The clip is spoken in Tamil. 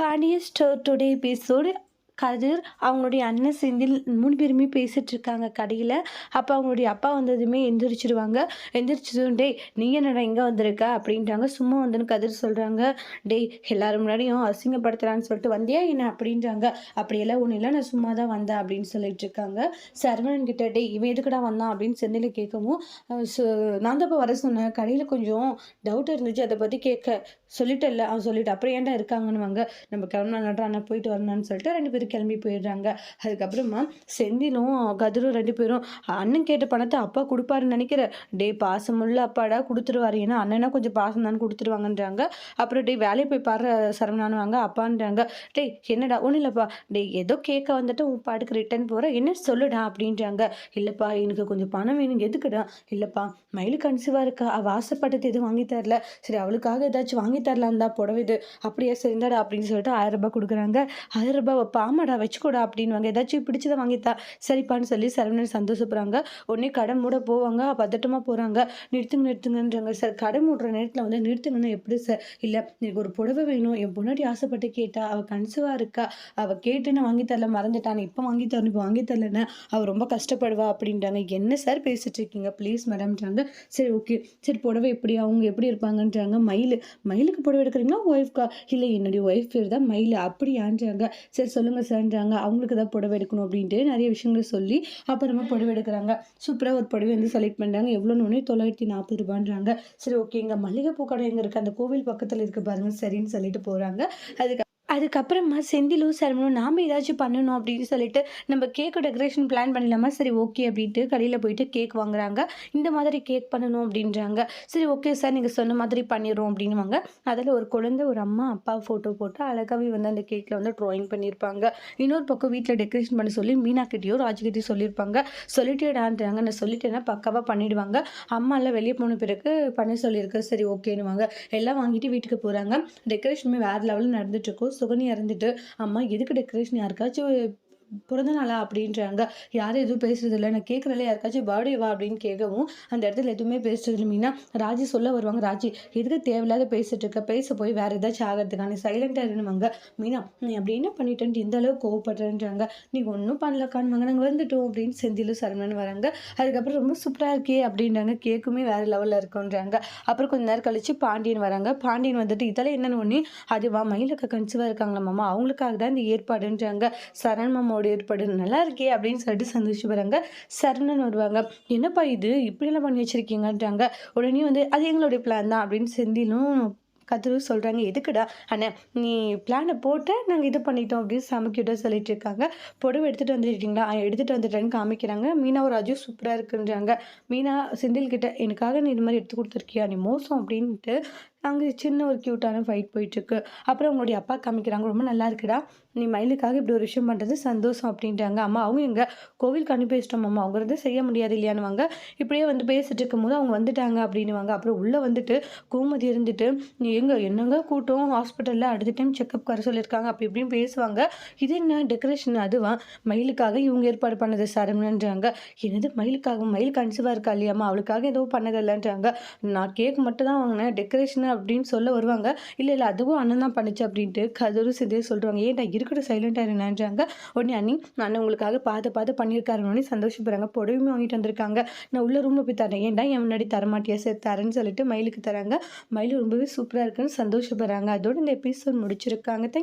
Pandian store today episode. Kathir, அவங்களுடைய அண்ணன் செந்தில் 3 பேருமே பேசிட்டு இருக்காங்க கடையில். அப்போ அவங்களுடைய அப்பா வந்ததுமே எந்திரிச்சிருவாங்க. எந்திரிச்சதும், டேய் நீ என்னடா இங்கே வந்திருக்க அப்படின்ட்டாங்க. சும்மா வந்துன்னு கதிர் சொல்கிறாங்க, டேய் எல்லாரும் முன்னாடியும் அசிங்கப்படுத்துறான்னு சொல்லிட்டு வந்தியா என்ன அப்படின்றாங்க. அப்படியெல்லாம் ஒன்றும் இல்லை, நான் சும்மா தான் வந்தேன் அப்படின்னு சொல்லிட்டு இருக்காங்க. சரவணன் கிட்ட, டேய் இவன் எதுக்குடா வந்தான் அப்படின்னு செந்தில் கேட்கவும், நான் தான் இப்போ வர சொன்னேன், கடையில் கொஞ்சம் டவுட் இருந்துச்சு, அதை பற்றி கேட்க சொல்லிட்டேன்ல. அவன் சொல்லிட்டு அப்புறம் ஏன்டா இருக்காங்கன்னு நம்ம கிளம்புனா நான் போயிட்டு வரணும்னு சொல்லிட்டு 2 பேரும் கிளம்பி போயிடுறாங்க. அதுக்கப்புறமா செந்திலும் கதிரும் 2 பேரும், அண்ணன் கேட்ட பணத்தை அப்பா கொடுப்பாருன்னு நினைக்கிறேன். டே பாசமுள்ள அப்பாடா, கொடுத்துருவாரு, ஏன்னா அண்ணனா கொஞ்சம் பாசம் தான் கொடுத்துருவாங்கன்றாங்க. அப்புறம் டே வேலையை போய் பாரு சரவணானுவாங்க அப்பான்றாங்க. டே என்னடா ஒன்றும் இல்லைப்பா, டே ஏதோ கேட்க வந்துட்டு உன் பாட்டுக்கு ரிட்டர்ன் போகிறேன், என்ன சொல்லுடா அப்படின்றாங்க. இல்லைப்பா எனக்கு கொஞ்சம் பணம் வேணும். எதுக்குடா? இல்லைப்பா மயிலு கன்சீவாக இருக்கா, அவள் ஆசைப்பட்டது எதுவும் வாங்கி தரல, சரி அவளுக்காக ஏதாச்சும் வாங்கி தரலாம் தான் புடவை இது, அப்படியே சரிந்தாடா அப்படின்னு சொல்லிட்டு 1000 ரூபாய் கொடுக்குறாங்க. 1000 ரூபாய் பாமாடா வச்சுக்கூடா அப்படின்வாங்க. ஏதாச்சும் பிடிச்சதை வாங்கித்தா சரிப்பான்னு சொல்லி சரவணன் சந்தோஷப்படுறாங்க. உடனே கடை மூட போவாங்க, பதட்டமாக போகிறாங்க. நிறுத்துங்கன்றாங்க. சார் கடை மூடுற நேரத்தில் வந்து நிறுத்துங்கன்னா எப்படி சார்? இல்லை எனக்கு ஒரு புடவை வேணும், என் பொன்னாடி ஆசைப்பட்டு கேட்டா, அவள் கன்சீவாக இருக்கா, அவள் கேட்டுன்னு வாங்கி தரல, மறந்துட்டான், இப்போ வாங்கி தரணும், இப்போ வாங்கி தரலன்னு அவள் ரொம்ப கஷ்டப்படுவா அப்படின்றாங்க. என்ன சார் பேசிட்டு இருக்கீங்க ப்ளீஸ் மேடம்ன்றாங்க. சரி ஓகே, சரி புடவை எப்படி, அவங்க எப்படி இருப்பாங்கன்றாங்க. மயிலுக்கு புடவை எடுக்கிறீங்களா ஒய்ஃப்கா? இல்லை என்னுடைய ஒய்ஃப் பேர் தான் மயில் அப்படியான்றாங்க. சரி சொல்லுங்கள் சார்ன்றாங்க. அவங்களுக்கு தான் புடவை எடுக்கணும் அப்படின்ட்டு நிறைய விஷயங்களை சொல்லி அப்புறமா புடவை எடுக்கிறாங்க. சூப்பராக ஒரு புடவை வந்து செலக்ட் பண்ணுறாங்க. எவ்வளோன்னு 940 ரூபான்றாங்க. சரி ஓகே, இங்கே மல்லிகைப்பூ கடை எங்கே இருக்குது, அந்த கோவில் பக்கத்தில் இருக்க பாருங்க, சரின்னு சொல்லிட்டு போகிறாங்க. அதுக்கப்புறமா செந்திலும் சரவணும், நாம் ஏதாச்சும் பண்ணணும் அப்படின்னு சொல்லிட்டு நம்ம கேக்கு டெக்கரேஷன் பிளான் பண்ணிடலாமா? சரி ஓகே அப்படின்ட்டு கடையில் போயிட்டு கேக் வாங்குறாங்க. இந்த மாதிரி கேக் பண்ணணும் அப்படின்றாங்க. சரி ஓகே சார், நீங்கள் சொன்ன மாதிரி பண்ணிடுறோம் அப்படின்வாங்க. அதில் ஒரு குழந்தை, ஒரு அம்மா அப்பா ஃபோட்டோ போட்டு அழகாகவே வந்து அந்த கேக்கில் வந்து ட்ராயிங் பண்ணியிருப்பாங்க. இன்னொரு பக்கம் வீட்டில் டெக்கரேஷன் பண்ண சொல்லி மீனா கிட்டேயோ ராஜ்கிட்டையும் சொல்லியிருப்பாங்க. சொல்லிட்டேடான்றாங்க. நான் சொல்லிட்டேன்னா பக்காவாக பண்ணிவிடுவாங்க. அம்மாலாம் வெளியே போன பிறகு பண்ண சொல்லியிருக்கேன். சரி ஓகேன்னுவாங்க. எல்லாம் வாங்கிட்டு வீட்டுக்கு போகிறாங்க. டெக்கரேஷனுமே வேறு லெவலில் நடந்துட்டுருக்கும். சுகனி இறந்துட்டு, அம்மா எதுக்கு டெக்கரேஷன், யாருக்காச்சும் பிறந்த நாளா அப்படின்றாங்க. யாரும் எதுவும் பேசுறது இல்லை, நான் கேட்குறல யாருக்காச்சும் பர்த்டேவா அப்படின்னு கேட்கவும் அந்த இடத்துல எதுவுமே பேசுறது மீனா. ராஜி சொல்ல வருவாங்க. ராஜி எதுக்கு தேவையில்லாத பேசிட்டு இருக்க, பேச போய் வேறு ஏதாச்சும் ஆகிறதுக்கான சைலண்டாக இருந்துவாங்க. மீனா நீ அப்படி என்ன பண்ணிட்டேன்ட்டு இந்த அளவுக்கு கோவப்படுறேன்றாங்க. நீ ஒன்றும் பண்ணலக்கான்வாங்க. நாங்கள் வந்துட்டோம் அப்படின்னு செந்திலும் சரவணன் வராங்க. அதுக்கப்புறம் ரொம்ப சூப்பராக இருக்கே அப்படின்றாங்க. கேக்குமே வேறு லெவலில் இருக்குன்றாங்க. அப்புறம் கொஞ்சம் நேரம் கழிச்சு பாண்டியன் வராங்க. பாண்டியன் வந்துட்டு இதெல்லாம் என்னன்னு ஒன்று, அதுவா மயிலுக்கு கன்சீவாக இருக்காங்களா மாமா, அவங்களுக்காக தான் இந்த ஏற்பாடுன்றாங்க. சரண் மாமா ஏற்பாடு நல்லா இருக்கே அப்படின்னு சொல்லிட்டு சந்தோஷப்படுறாங்க. சரணன் வருவாங்க. என்னப்பா இது இப்படியெல்லாம் பண்ணி வச்சிருக்கீங்கன்றாங்க. உடனே வந்து அது எங்களுடைய பிளான் தான் அப்படின்னு செந்திலும் கதிரும் சொல்கிறாங்க. எதுக்குடா அண்ணே, நீ பிளானை போட்டு நாங்கள் இது பண்ணிட்டோம் அப்படின்னு சமைக்கிட்ட சொல்லிட்டு இருக்காங்க. புடவை எடுத்துகிட்டு வந்துட்டீங்களா? எடுத்துகிட்டு வந்துட்டேன்னு காமிக்கிறாங்க. மீனா ராஜு சூப்பராக இருக்குன்றாங்க. மீனா செந்தில் கிட்ட, எனக்காக நீ இது மாதிரி எடுத்து கொடுத்துருக்கியா, நீ மோசம் அப்படின்ட்டு அங்கே சின்ன ஒரு க்யூட்டான ஃபைட் போயிட்டுருக்கு. அப்புறம் அவங்களுடைய அப்பா காமிக்கிறாங்க. ரொம்ப நல்லா இருக்குடா, நீ மயிலுக்காக இப்படி ஒரு விஷயம் பண்ணுறது சந்தோஷம் அப்படின்ட்டாங்க. அம்மா அவங்க எங்கள் கோவிலுக்கு அனுப்பி வச்சிட்டோம் அம்மா, அவங்க வந்து செய்ய முடியாது இல்லையானுவாங்க. இப்படியே வந்து பேசிட்டு இருக்கும்போது அவங்க வந்துட்டாங்க அப்படின்னுவாங்க. அப்புறம் உள்ளே வந்துட்டு கோமதி இருந்துட்டு, நீ என்னங்க கூட்டம் ஹாஸ்பிட்டலில் அடுத்த டைம் செக்கப் வர சொல்லியிருக்காங்க அப்படி இப்படின்னு பேசுவாங்க. இது என்ன டெக்கரேஷன், அதுவா மயிலுக்காக இவங்க ஏற்பாடு பண்ணது சரவணன்றாங்க. என்னது மயிலுக்காக? மயில் கன்சீவாக இருக்கா இல்லையாம்மா, அவளுக்காக ஏதோ பண்ணதில்லைன்றாங்க. நான் கேக் மட்டும் தான் வாங்கினேன், டெக்கரேஷன் அப்படின்னு சொல்ல வருவாங்க. இல்லை அதுவும் அண்ணன் தான் பண்ணிச்சு அப்படின்ட்டு கதரும் சிதே சொல்கிறாங்க. ஏன்டா இருக்கட்டும் சைலண்டாக இருந்தாங்க. உடனே அண்ணன் உங்களுக்காக பார்த்து பண்ணியிருக்காருன்னு சந்தோஷப்படுறாங்க. புடவையுமே வாங்கிட்டு வந்திருக்காங்க. நான் உள்ள ரூமில் போய் தரேன், ஏன்டா என் முன்னாடி தரமாட்டியா? சரி தரேன்னு சொல்லிட்டு மயிலுக்கு தராங்க. மயில் ரொம்பவே சூப்பராக இருக்குன்னு சந்தோஷப்படுறாங்க. அதோடு இந்த எபிசோட் முடிச்சிருக்காங்க. தேங்க்